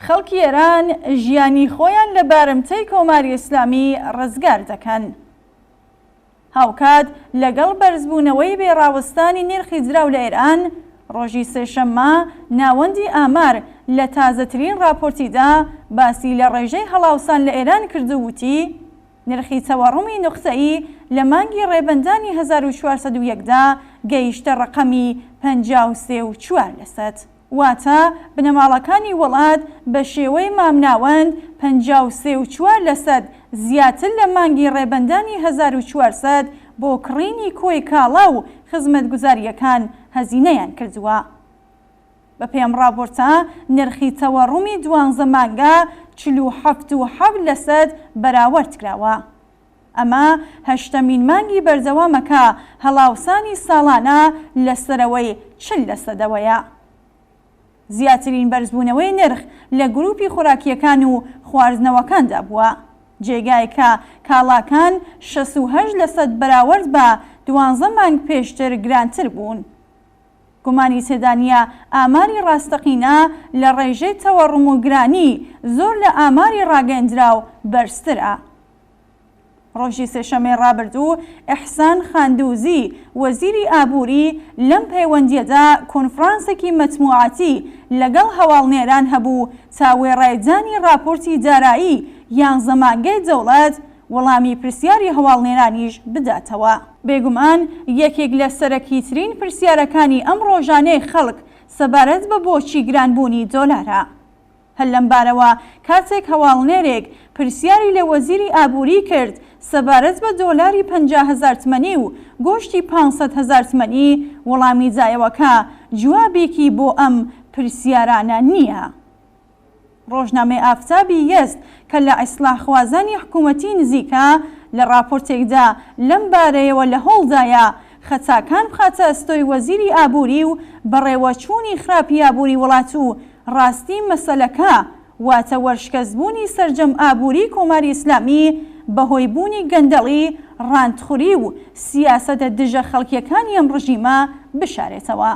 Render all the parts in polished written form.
خەڵکی ئێران ژیانی خۆیان لە بارمتەی کۆماری ئیسلامی ڕزگار دەکەن. هاوکات لەگەڵ بەرزبوونەوەی بێڕاوەستانی نرخی جراو لە ئێران، ڕۆژی سێشەممە ناوەندی ئامار لە تازەترین راپۆرتیدا باسی لە ڕێژەی هەڵاوسان لە ئێران کردووتی نرخی تەوەڕوومی نوقتەیی لە مانگی ڕێبەندانی 1401دا گەیشتە ڕقەمی 53.4%. واتە بنەماڵەکانی وڵات بە شێوەی مامناوەند 53.4% زیاتر لە مانگی ڕێبەندانی 1400 بۆ کڕینی کۆی کاڵا و خزمەتگوزاریەکان هەزینەیان کردووە. بە پێم راپۆرتە نرخی تەوەڕوومی 12 مانگە 47.7% بەراورد کراوە. ئەمە هەشتەمین مانگی بەردەوامەکە هەڵاوسانی ساڵانە لەسەرەوەی 40%. زیاترین بەرزبوونەوەی نرخ لە گروپی خۆراکیەکان و خواردنەوەکاندا بووە، جێگایکە کاڵاکان 68% بەراورد بە 12 مانگ پێشتر گرانتر بوون. گومانی تێدانە ئاماری ڕاستەقینە لە ڕێژەی تەوەڕووم و گرانی زۆر لە ئاماری ڕاگەندراو بەرزترە. ڕۆژی سێشەمەی ڕابردوو ئیحسان خاندووزی وەزیری ئابووری لەم پەیوەندیەدا کۆنفرانسێکی مەجموعاتی لەگەڵ هەواڵنێران هەبوو تا وێڕایدانی راپۆرتی دارایی 11 مانگەی دەوڵەت وەڵامی پرسیاری هەواڵنێرانیش بداتەوە. بێگومان یەکێک لە سەرەکیترین پرسیارەکانی ئەم ڕۆژانەی خەڵک سەبارەت بە بۆچی گرانبوونی دۆلارە. هەر لەمبارەوە کاتێک هەواڵنێرێک پرسیاری لە وەزیری ئابووری کرد سەبارەت بە دۆلاری 50,000 تمەنی و گۆشتی 500,000 تمەنی، وەڵامی دایەوەکە جوابێکی بۆ ئەم پرسیارانە نییە. ڕۆژنامەی ئافتابی یەست کە لە ئیسلاحخوازانی حکوومەتی نزیکە لە راپۆرتێکدا لەم بارەیەوە لە هۆڵدایە خەتاکان بخاتە ئەستۆی وەزیری ئابووری و بەڕێوەچوونی خراپی ئابووری وڵات و ڕاستی مەسەلەکە واتە وەرشکەستبوونی سەرجەم ئابووری کۆماری ئیسلامی بەهۆی بوونی گەندەڵی، ڕاندخوری و سیاسەتە دژە خەڵکیەکانی ئەم ڕژیمە بشارێتەوە.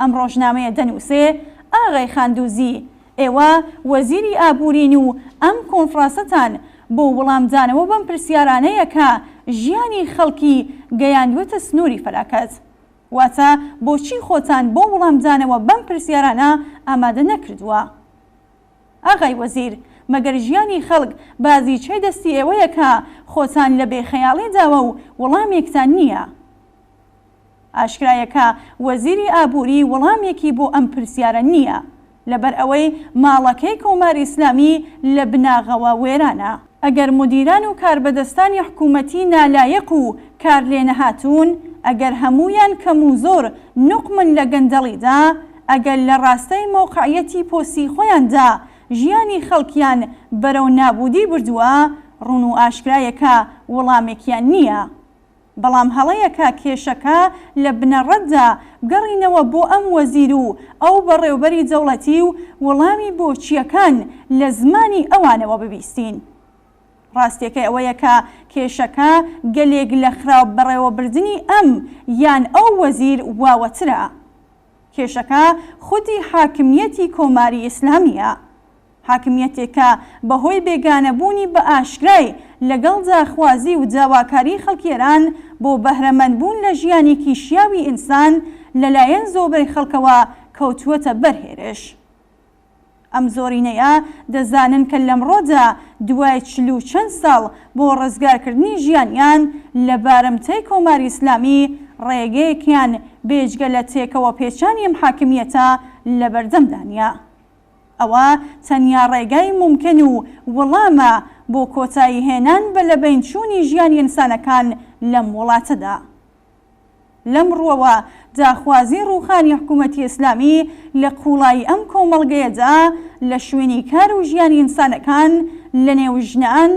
ئەم ڕۆژنامەیە دەنووسێ ئاغای خاندووزی، ئێوە وەزیری ئابوورین و ئەم کۆنفرانسەتان بۆ وەڵامدانەوە بەم پرسیارانەیە کە ژیانی خەڵکی گەیاندوێتە سنووری فەلاکەت. واتە بۆچی خۆتان بۆ وەڵامدانەوە بەم پرسیارانە ئامادە نەکردووە؟ ئاغای وەزیر، مەگەر ژیانی خەڵک بازیچەی دەستی ئێوەیە کە خۆتان لە بێخەیاڵی داوە و وەڵامێکتان نییە؟ ئاشکرایەکە وەزیری ئابووری وەڵامێکی بۆ ئەم پرسیارە نییە، لەبەر ئەوەی ماڵەکەی کۆماری ئیسلامی لە بناغەوە وێرانە. ئەگەر مدیران و کاربەدەستانی حکوومەتی نالایەق و کار لێ نەهاتوون، ئەگەر هەمویان کەم و زۆر نوقمن لە گەندەڵیدا، ئەگەر لە ڕاستەی مۆقعەتی پۆسی خۆیاندا ژیانی خەڵکیان بەرەو نابوودی بردووە، ڕوون و ئاشکرایەکە وەڵامێکیان نییە. بەڵام هەڵەیەکە کێشەکە لە بنەڕەتدا بگەڕینەوە بۆ ئەم وەزیر و ئەو بەڕێوبەری دەوڵەتی و وەڵامی بۆچیەکان لە زمانی ئەوانەوە ببیستین. ڕاستیەکە ئەوەیە کە کێشەکە گەلێک لە خراپ بەڕێوەبردننی ئەم یان ئەو وەزیر واوەترە. کێشەکە خودی حاکمیەتی کۆماری ئیسلامیە، حاکمیەتێکە بەهۆی بێگانەبوونی بە ئاشکرای لەگەڵ داخوازی و داواکاری خەڵکیێران بۆ بەهرەمەندبوون لە ژیانێکی شیاوی ئینسان لەلایەن زۆربەی خەڵکەوە کەوتووەتە بەرهێرش. ئەم زۆرینەیە دەزانن کە لەمڕۆدا دوای 40 چەند ساڵ بۆ ڕزگارکردنی ژیانیان لە بارمتەی کۆماری ئیسلامی ڕێگەیەکیان بێجگە لە تێکەوە پێچانی ئەم حاکمیەتە لە بەردەمدانە. ئەوە تەنیا ڕێگای ممکن و وەڵامە بۆ کۆتایی هێنان بە لەبەینچوونی ژیانی ئینسانەکان لەم وڵاتەدا. لەم ڕووەوە داخوازی ڕووخانی حکوومەتی ئیسلامی لە قوڵایی ئەم کۆمەڵگەیەدا لە شوێنی کار و ژیانی ئینسانەکان لە نێو ژنان،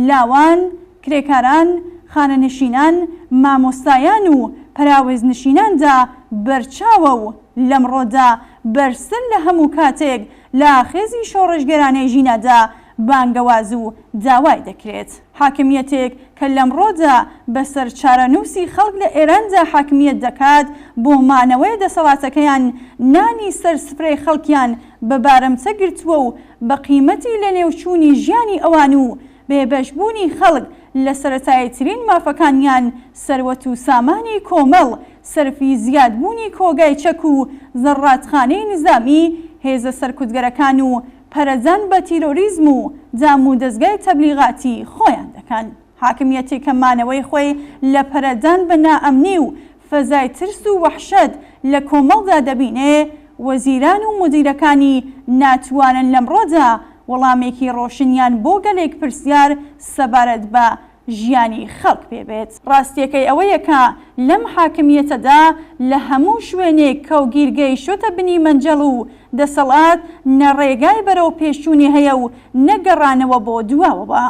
لاوان، کرێکاران، خانەنشینان، مامۆستایان و پەراوێزنشیناندا بەرچاوە و لەمڕۆدا بەرزتر لە هەموو کاتێک لە ئاخێزی شۆڕشگەرانەی ژینەدا بانگەواز و داوای دەکرێت. حاکمیەتێک کە لەمڕۆدا بەسەر چارەنووسی خەڵک لە ئێراندا حاکمیەت دەکات بۆ مانەوەی دەسەڵاتەکەیان نانی سەر سفرەی خەڵکیان بە بارەمچە گرتووە و بە قیمەتی لە نێوچوونی ژیانی ئەوان و بێبەشبوونی خەڵک لە سەرەتاییترین مافەکانیان سەروەت و سامانی کۆمەڵ، سەرفی زیادبوونی کۆگای چەک و زەڕاتخانەی نظامی، هێزە سەرکوتگەرەکان و پەرەجان بە تیرۆریزم و جام و دەستگای تەبلیغاتی خۆیان دەکەن. حاکمیەتێک کە مانەوەی خۆی لە پەرەجان بە نائەمنی و فەزای ترس و وەحشەت لە کۆمەڵدا دەبینێ، وەزیران و مدیرەکانی ناتوانن لەمڕۆدا وەڵامێکی ڕۆشنیان بۆ گەلێک پرسیار سەبارەت بە ژیانی خەڵک پێبێت. ڕاستیەکەی ئەوەیە کە لەم حاکمیەتەدا لە هەموو شوێنێک کەوگیرگەی شۆتە بنی مەنجەڵ و دەسەڵات نەڕێگای بەرەو پێشچوونی هەیە و نەگەڕانەوە بۆ دواوەوە.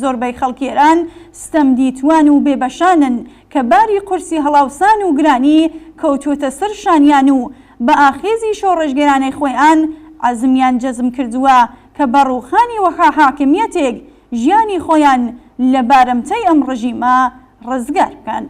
زۆربەی خەڵکی ئێران ستەمدیتوان و بێبەشانن کە باری قورسی هەڵاوسان و گرانی کەوتوتە سەر شانیان و بە ئاخێزی شۆڕژگەرانەی خۆیان عەزمیان جەزم کردووە کە بە ڕووخانی وەها حاکمیەتێک ژیانی خۆیان لە بارەمچەی ئەم ڕژیمە ڕزگار بکەن.